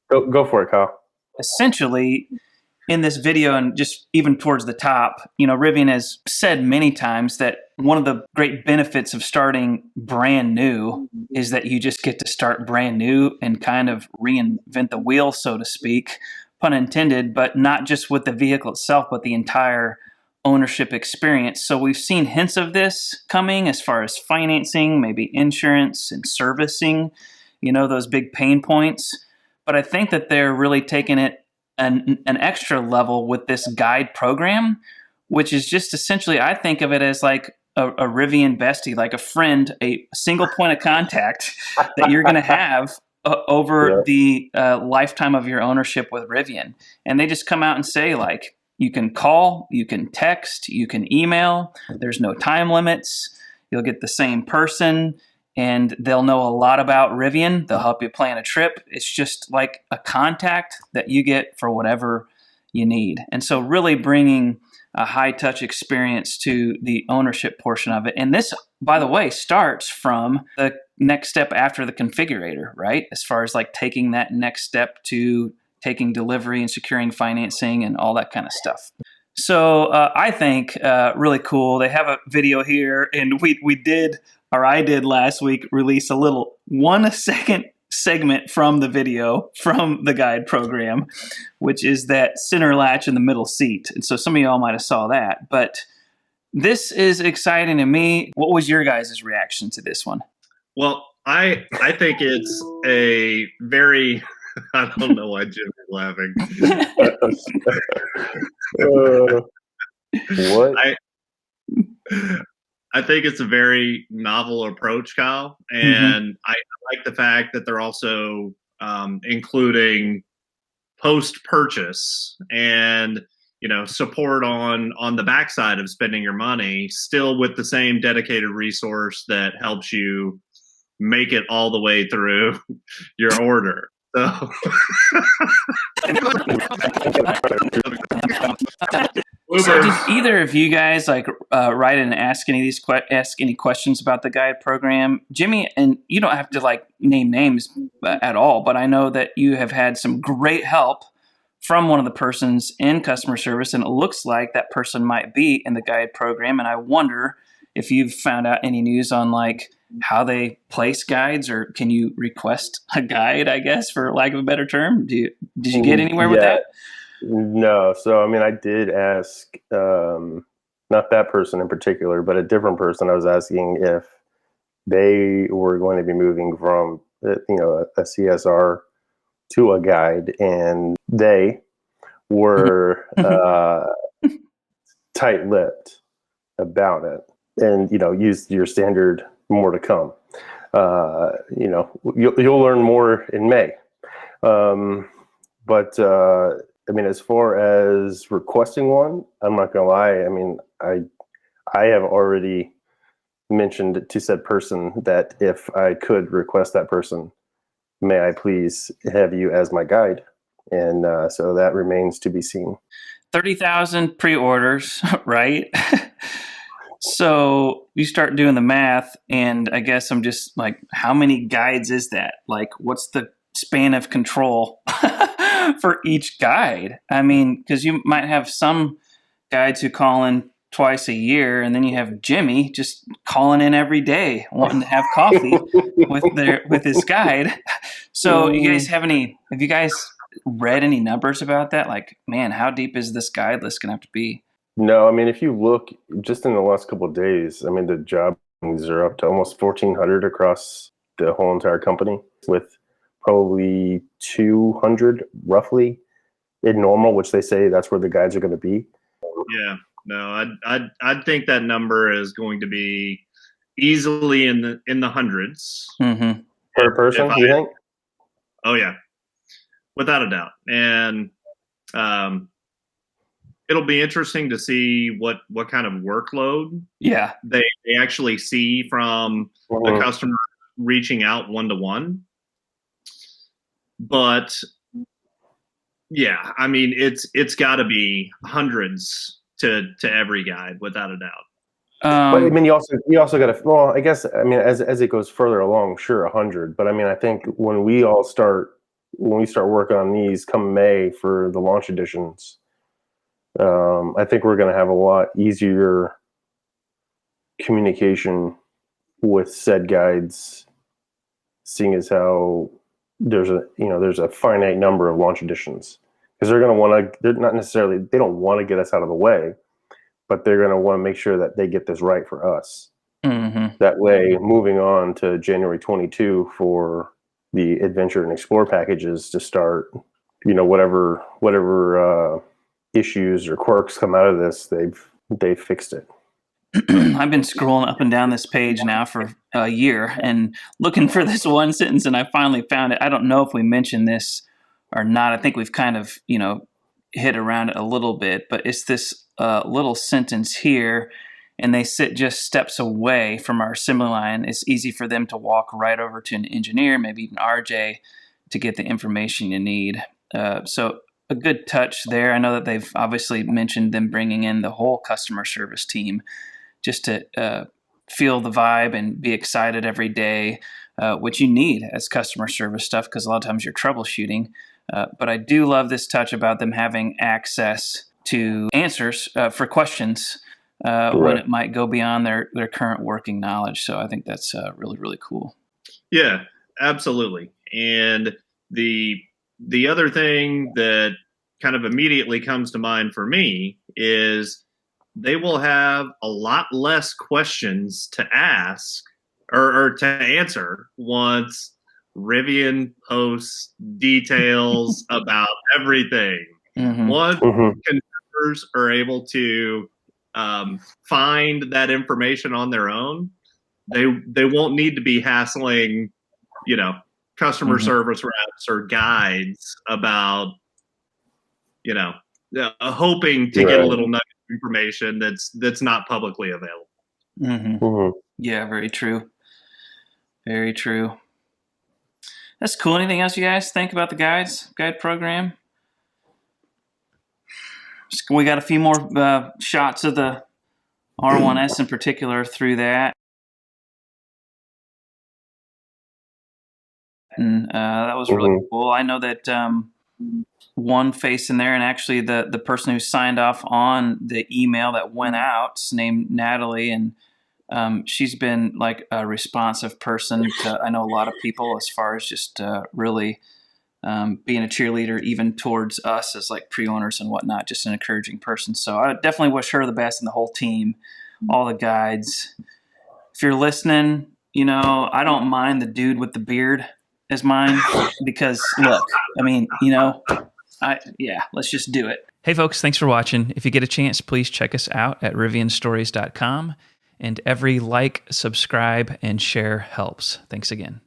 Go for it, Kyle. Essentially, in this video and just even towards the top, Rivian has said many times that one of the great benefits of starting brand new is that you just get to start brand new and kind of reinvent the wheel, so to speak, pun intended, but not just with the vehicle itself, but the entire ownership experience. So we've seen hints of this coming as far as financing, maybe insurance and servicing, those big pain points. But I think that they're really taking it an extra level with this guide program, which is just essentially, I think of it as like a Rivian Bestie, like a friend, a single point of contact that you're going to have over the lifetime of your ownership with Rivian. And they just come out and say, like, you can call, you can text, you can email, there's no time limits, you'll get the same person, and they'll know a lot about Rivian. They'll help you plan a trip. It's just like a contact that you get for whatever you need. And so really bringing a high-touch experience to the ownership portion of it. And this, by the way, starts from the next step after the configurator, right? As far as like taking that next step to taking delivery and securing financing and all that kind of stuff. So I think really cool. They have a video here, and I did last week release a little 1 second segment from the video from the guide program, which is that center latch in the middle seat. And so some of y'all might have saw that, but this is exciting to me. What was your guys' reaction to this one? Well, I think it's a very, I don't know why Jim is laughing. What? I think it's a very novel approach, Kyle, and I like the fact that they're also including post-purchase and support on the backside of spending your money, still with the same dedicated resource that helps you make it all the way through your order. So. So did either of you guys write in and ask any questions about the guide program? Jimmy, and you don't have to name names at all, but I know that you have had some great help from one of the persons in customer service, and it looks like that person might be in the guide program. And I wonder if you've found out any news on how they place guides, or can you request a guide, I guess, for lack of a better term? Did you get anywhere with that? No. So, I did ask, not that person in particular, but a different person. I was asking if they were going to be moving from, a CSR to a guide, and they were tight-lipped about it, and, used your standard more to come. You'll learn more in May. But as far as requesting one, I'm not gonna lie. I have already mentioned to said person that if I could request that person, may I please have you as my guide? And so that remains to be seen. 30,000 pre-orders, right? So you start doing the math, and I guess I'm just how many guides is that? What's the span of control for each guide? Because you might have some guides who call in twice a year, and then you have Jimmy just calling in every day wanting to have coffee with his guide. So you guys have you guys read any numbers about that? Man, how deep is this guide list gonna have to be? No, if you look just in the last couple of days, the job are up to almost 1,400 across the whole entire company, with probably 200 roughly in normal, which they say that's where the guides are going to be. Yeah, no, I'd think that number is going to be easily in the hundreds per person. You think? Oh yeah, without a doubt, and it'll be interesting to see what kind of workload they actually see from the customer reaching out one-to-one. But yeah, it's got to be hundreds to every guide without a doubt. But you also got to. Well, I guess as it goes further along, sure, 100. But I think when we all start when we start working on these come May for the launch editions, I think we're going to have a lot easier communication with said guides, seeing as how there's a finite number of launch editions, because they're going to want to, they don't want to get us out of the way, but they're going to want to make sure that they get this right for us. Mm-hmm. That way, moving on to January 22 for the adventure and explore packages to start, whatever issues or quirks come out of this, they've fixed it. I've been scrolling up and down this page now for a year and looking for this one sentence, and I finally found it. I don't know if we mentioned this or not. I think we've kind of, hit around it a little bit, but it's this little sentence here, and they sit just steps away from our assembly line. It's easy for them to walk right over to an engineer, maybe even RJ, to get the information you need. So a good touch there. I know that they've obviously mentioned them bringing in the whole customer service team just to feel the vibe and be excited every day, which you need as customer service stuff, because a lot of times you're troubleshooting. But I do love this touch about them having access to answers for questions when it might go beyond their current working knowledge. So I think that's really, really cool. Yeah, absolutely. And the other thing that kind of immediately comes to mind for me is they will have a lot less questions to ask or to answer once Rivian posts details about everything. Mm-hmm. Once consumers are able to find that information on their own, they won't need to be hassling, customer service reps or guides about, hoping to get a little nugget of information that's not publicly available. Mm-hmm. Yeah, very true. Very true. That's cool. Anything else you guys think about the guide program? We got a few more shots of the R1S in particular through that. And that was really cool. I know that one face in there, and actually the person who signed off on the email that went out is named Natalie, and she's been like a responsive person to, I know, a lot of people, as far as just really being a cheerleader even towards us as like pre-owners and whatnot, just an encouraging person. So I definitely wish her the best and the whole team, all the guides. If you're listening, I don't mind the dude with the beard as mine, because look, I mean, let's just do it. Hey folks, thanks for watching. If you get a chance, please check us out at rivianstories.com, and every like, subscribe, and share helps. Thanks again.